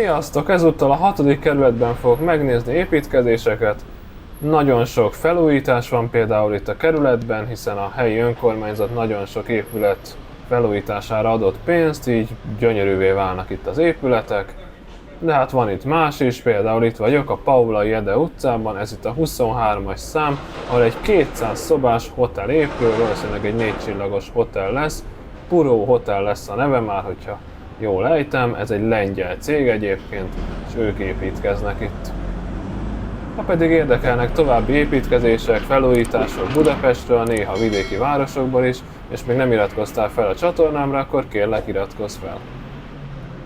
Sziasztok! Ezúttal a 6. kerületben fogok megnézni építkezéseket. Nagyon sok felújítás van például itt a kerületben, hiszen a helyi önkormányzat nagyon sok épület felújítására adott pénzt, így gyönyörűvé válnak itt az épületek. De hát van itt más is, például itt vagyok a Paula Jede utcában, ez itt a 23-as szám, ahol egy 200 szobás hotel épül, valószínűleg egy 4 csillagos hotel lesz. Puro Hotel lesz a neve már, hogyha jól ejtem, ez egy lengyel cég egyébként, és ők építkeznek itt. Ha pedig érdekelnek további építkezések, felújítások Budapestről, néha vidéki városokból is, és még nem iratkoztál fel a csatornámra, akkor kérlek, iratkozz fel.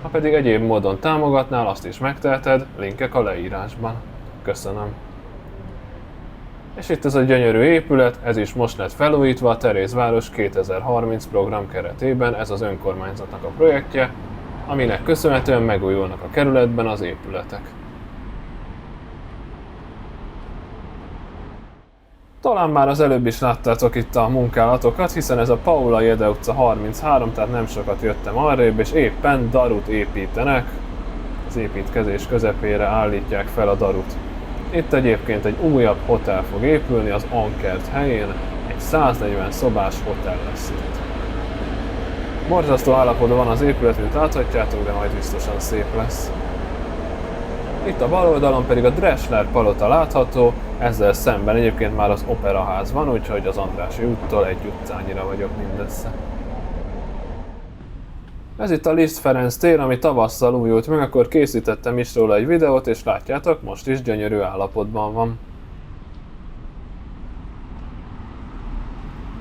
Ha pedig egyéb módon támogatnál, azt is megteheted, linkek a leírásban. Köszönöm. És itt ez a gyönyörű épület, ez is most lett felújítva a Terézváros 2030 program keretében, ez az önkormányzatnak a projektje, aminek köszönhetően megújulnak a kerületben az épületek. Talán már az előbb is láttátok itt a munkálatokat, hiszen ez a Paula Jede utca 33, tehát nem sokat jöttem arrébb, és éppen darut építenek, az építkezés közepére állítják fel a darut. Itt egyébként egy újabb hotel fog épülni az Ankert helyén, egy 140 szobás hotel lesz itt. Borzasztó állapotban van az épület, mint láthatjátok, de majd biztosan szép lesz. Itt a bal oldalon pedig a Drechsler palota látható, ezzel szemben egyébként már az Operaház van, úgyhogy az Andrássy úttól egy utcányira vagyok mindössze. Ez itt a Liszt Ferenc tér, ami tavasszal újult meg, akkor készítettem is róla egy videót, és látjátok, most is gyönyörű állapotban van.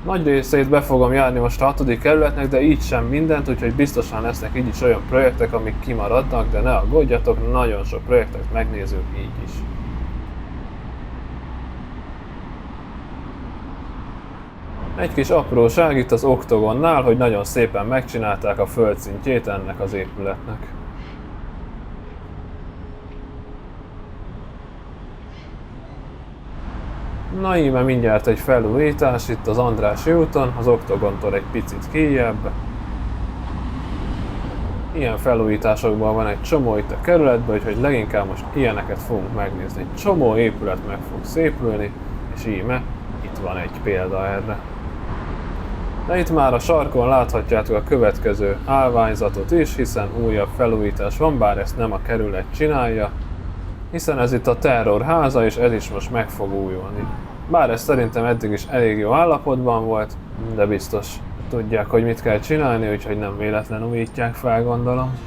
Nagy részét be fogom járni most a 6. kerületnek, de így sem mindent, úgyhogy biztosan lesznek így is olyan projektek, amik kimaradnak, de ne aggódjatok, nagyon sok projektet megnézünk így is. Egy kis apróság itt az Oktogonnál, hogy nagyon szépen megcsinálták a földszintjét ennek az épületnek. Na íme mindjárt egy felújítás itt az Andrássy úton, az Oktogontól egy picit kijjebb. Ilyen felújításokban van egy csomó itt a kerületben, úgyhogy leginkább most ilyeneket fogunk megnézni. Egy csomó épület meg fog szépülni, és íme itt van egy példa erre. De itt már a sarkon láthatjátok a következő állványzatot is, hiszen újabb felújítás van, bár ezt nem a kerület csinálja, hiszen ez itt a Terror háza, és ez is most meg fog újulni. Bár ez szerintem eddig is elég jó állapotban volt, de biztos tudják, hogy mit kell csinálni, úgyhogy nem véletlen újítják fel, gondolom.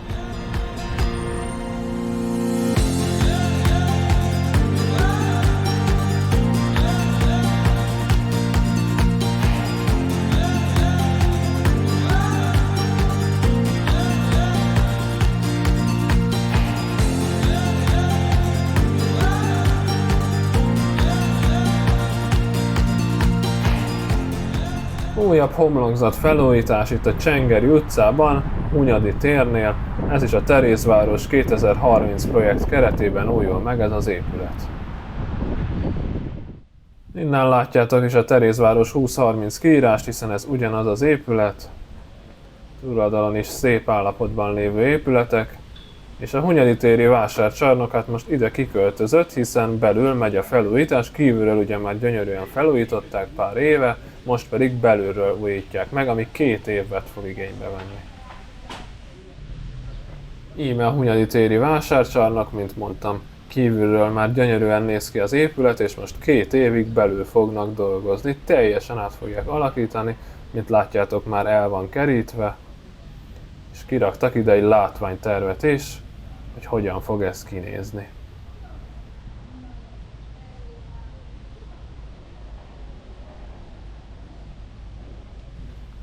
Újabb homlokzat felújítás itt a Csengeri utcában, Hunyadi térnél, ez is a Terézváros 2030 projekt keretében újul meg ez az épület. Innen látjátok is a Terézváros 2030 kiírást, hiszen ez ugyanaz az épület, túloldalon is szép állapotban lévő épületek, és a Hunyadi téri vásárcsarnok hát most ide kiköltözött, hiszen belül megy a felújítás, kívülről ugye már gyönyörűen felújították pár éve, most pedig belülről újítják meg, ami 2 évet fog igénybe venni. Íme a Hunyadi téri vásárcsarnok, mint mondtam, kívülről már gyönyörűen néz ki az épület, és most 2 évig belül fognak dolgozni, teljesen át fogják alakítani, mint látjátok már el van kerítve, és kiraktak ide egy látványtervet is, hogy hogyan fog ez kinézni.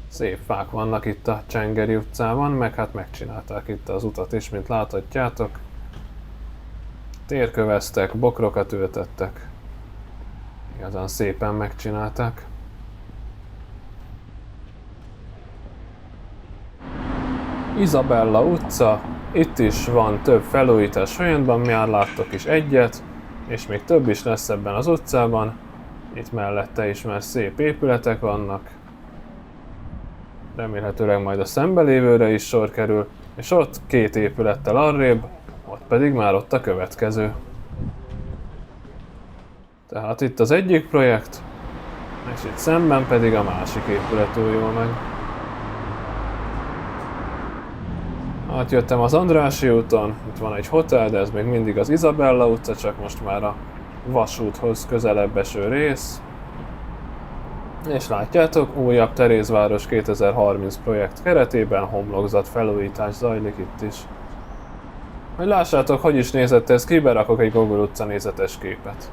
Szép fák vannak itt a Csengeri utcában, meg hát megcsinálták itt az utat is, mint láthatjátok. Térköveztek, bokrokat ültettek. Igazán szépen megcsinálták. Izabella utca, itt is van több felújítás folyamatban, már láttok is egyet, és még több is lesz ebben az utcában. Itt mellette is már szép épületek vannak. Remélhetőleg majd a szembelévőre is sor kerül, és ott 2 épülettel arrébb, ott pedig már ott a következő. Tehát itt az egyik projekt, és itt szemben pedig a másik épület újul meg. Átjöttem az Andrássy úton, itt van egy hotel, de ez még mindig az Izabella utca, csak most már a vasúthoz közelebb eső rész. És látjátok, újabb Terézváros 2030 projekt keretében homlokzat felújítás zajlik itt is. Hogy lássátok, hogy is nézett ez ki, berakok egy Google utca nézetes képet.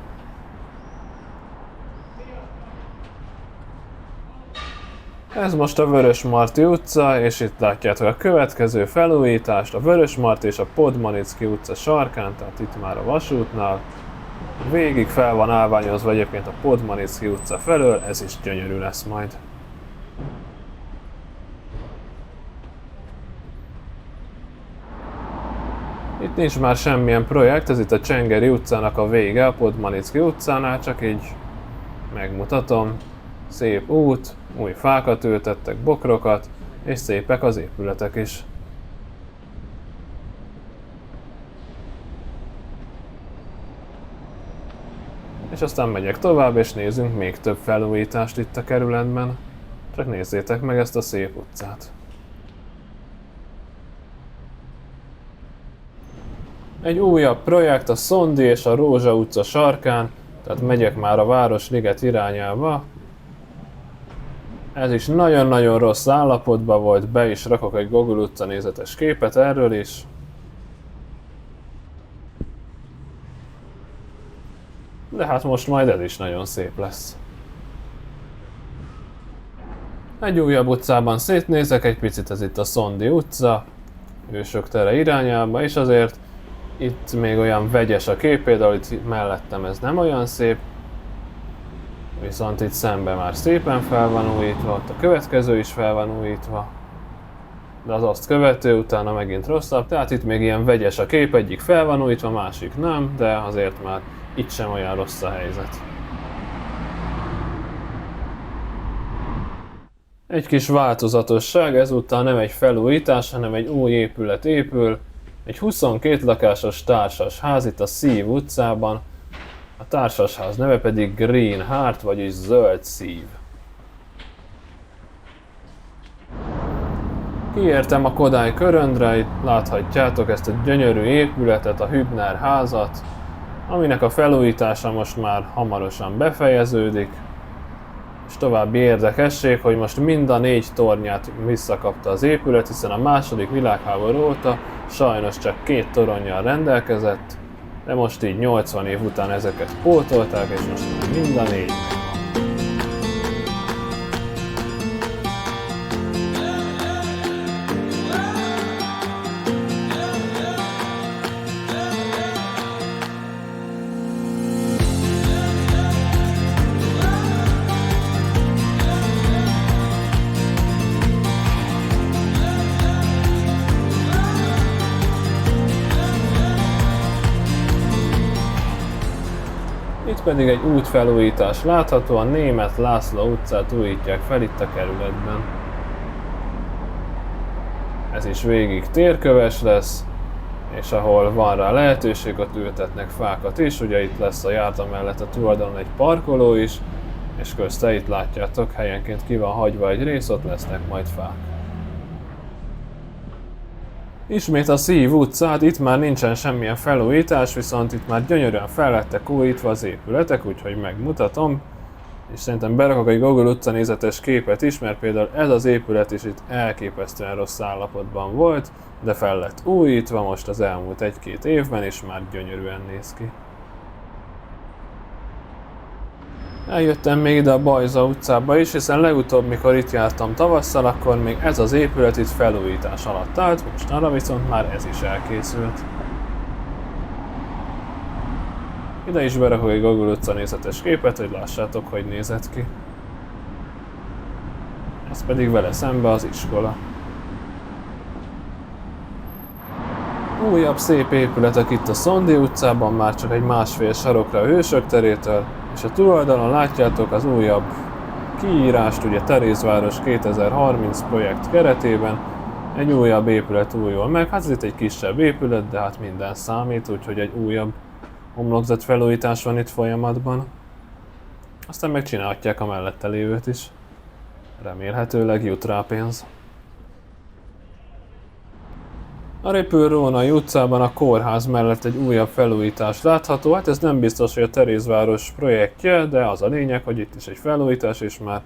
Ez most a Vörösmarty utca, és itt látjátok a következő felújítást, a Vörösmarty és a Podmanicki utca sarkán, tehát itt már a vasútnál. Végig fel van állványozva egyébként a Podmanicki utca felől, ez is gyönyörű lesz majd. Itt nincs már semmilyen projekt, ez itt a Csengeri utcának a vége, a Podmanicki utcánál, csak így megmutatom. Szép út, új fákat ültettek, bokrokat, és szépek az épületek is. És aztán megyek tovább, és nézzünk még több felújítást itt a kerületben. Csak nézzétek meg ezt a szép utcát. Egy újabb projekt a Szondi és a Rózsa utca sarkán, tehát megyek már a Városliget irányába. Ez is nagyon-nagyon rossz állapotban volt, be is rakok egy Google utca nézetes képet erről is. De hát most majd ez is nagyon szép lesz. Egy újabb utcában szétnézek egy picit, ez itt a Szondi utca, Hősök tere irányába, és azért itt még olyan vegyes a kép, például itt mellettem ez nem olyan szép, viszont itt szemben már szépen fel van újítva, ott a következő is fel van újítva, de az azt követő utána megint rosszabb, tehát itt még ilyen vegyes a kép, egyik fel van újítva, másik nem, de azért már itt sem olyan rossz a helyzet. Egy kis változatosság, ezúttal nem egy felújítás, hanem egy új épület épül, egy 22 lakásos társasház itt a Szív utcában, a társasház neve pedig Green Heart, vagyis Zöld Szív. Kiértem a Kodály köröndre, itt láthatjátok ezt a gyönyörű épületet, a Hübner házat, aminek a felújítása most már hamarosan befejeződik. És további érdekesség, hogy most mind a 4 tornyát visszakapta az épület, hiszen a második világháború óta sajnos csak 2 toronnyal rendelkezett, de most így 80 év után ezeket pótolták, és most már mind a 4. Itt pedig egy útfelújítás látható, a Németh László utcát újítják fel itt a kerületben. Ez is végig térköves lesz, és ahol van rá lehetőség, ott ültetnek fákat is, ugye itt lesz a járda mellett a túloldalon egy parkoló is, és közte itt látjátok, helyenként ki van hagyva egy rész, ott lesznek majd fák. Ismét a Szív utcát, itt már nincsen semmilyen felújítás, viszont itt már gyönyörűen fel lettek újítva az épületek, úgyhogy megmutatom. És szerintem berakok egy Google utca nézetes képet is, mert például ez az épület is itt elképesztően rossz állapotban volt, de fel lett újítva most az elmúlt 1-2 évben, és már gyönyörűen néz ki. Eljöttem még ide a Bajza utcába is, hiszen legutóbb, mikor itt jártam tavasszal, akkor még ez az épület itt felújítás alatt állt, mostanra viszont már ez is elkészült. Ide is berakok egy Google utca nézetes képet, hogy lássátok, hogy nézett ki. Ez pedig vele szembe az iskola. Újabb szép épületek itt a Szondi utcában, már csak egy másfél sarokra a Hősök terétől, és a túloldalon látjátok az újabb kiírást, ugye Terézváros 2030 projekt keretében, Egy újabb épület újul meg, hát ez itt egy kisebb épület, de hát minden számít, úgyhogy egy újabb homlokzat felújítás van itt folyamatban. Aztán megcsinálhatják a mellette lévőt is. Remélhetőleg jut rá pénz. A Répülrónai utcában a kórház mellett egy újabb felújítás látható, hát ez nem biztos, hogy a Terézváros projektje, de az a lényeg, hogy itt is egy felújítás, és már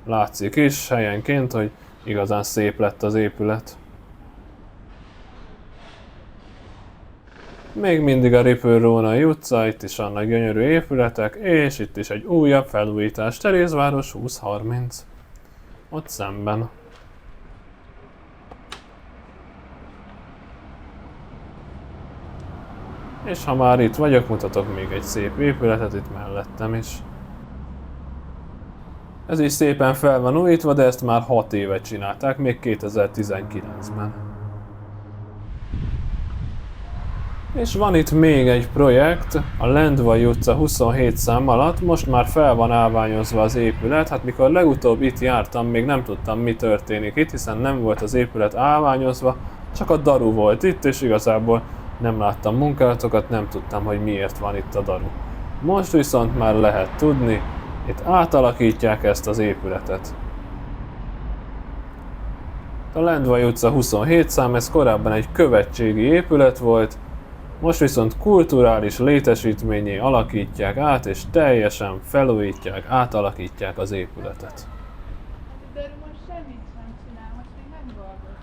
látszik is helyenként, hogy igazán szép lett az épület. Még mindig a Répülrónai utca, itt is vannak gyönyörű épületek, és itt is egy újabb felújítás, Terézváros 2030. Ott szemben. És ha már itt vagyok, mutatok még egy szép épületet itt mellettem is. Ez is szépen fel van újítva, de ezt már 6 éve csinálták, még 2019-ben. És van itt még egy projekt, a Lendvai utca 27 szám alatt, most már fel van állványozva az épület, hát mikor legutóbb itt jártam, még nem tudtam, mi történik itt, hiszen nem volt az épület állványozva, csak a daru volt itt, és igazából nem láttam munkálatokat, nem tudtam, hogy miért van itt a daru. Most viszont már lehet tudni, itt átalakítják ezt az épületet. A Lendvai utca 27 szám, ez korábban egy követségi épület volt, most viszont kulturális létesítménnyé alakítják át, és teljesen felújítják, átalakítják az épületet. De most semmit sem csinál, most még nem dolgozik.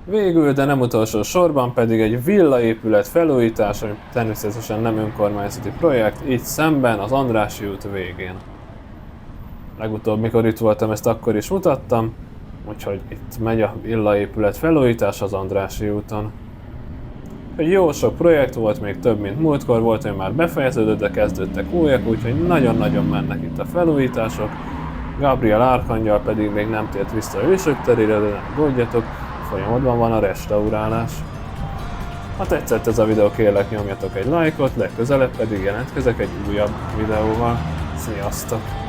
Végül, de nem utolsó sorban pedig egy villaépület felújítás, ami természetesen nem önkormányzati projekt, így szemben az Andrássy út végén. Legutóbb, mikor itt voltam, ezt akkor is mutattam, úgyhogy itt megy a villaépület felújítás az Andrássy úton. Egy jó sok projekt volt, még több, mint múltkor volt, hogy már befejeződött, de kezdődtek újak, úgyhogy nagyon-nagyon mennek itt a felújítások. Gabriel Árkangyal pedig még nem tért vissza a Hősök terére, de nem gondjatok, folyamatban van a restaurálás. Ha tetszett ez a videó, kérlek nyomjatok egy lájkot, legközelebb pedig jelentkezek egy újabb videóval. Sziasztok!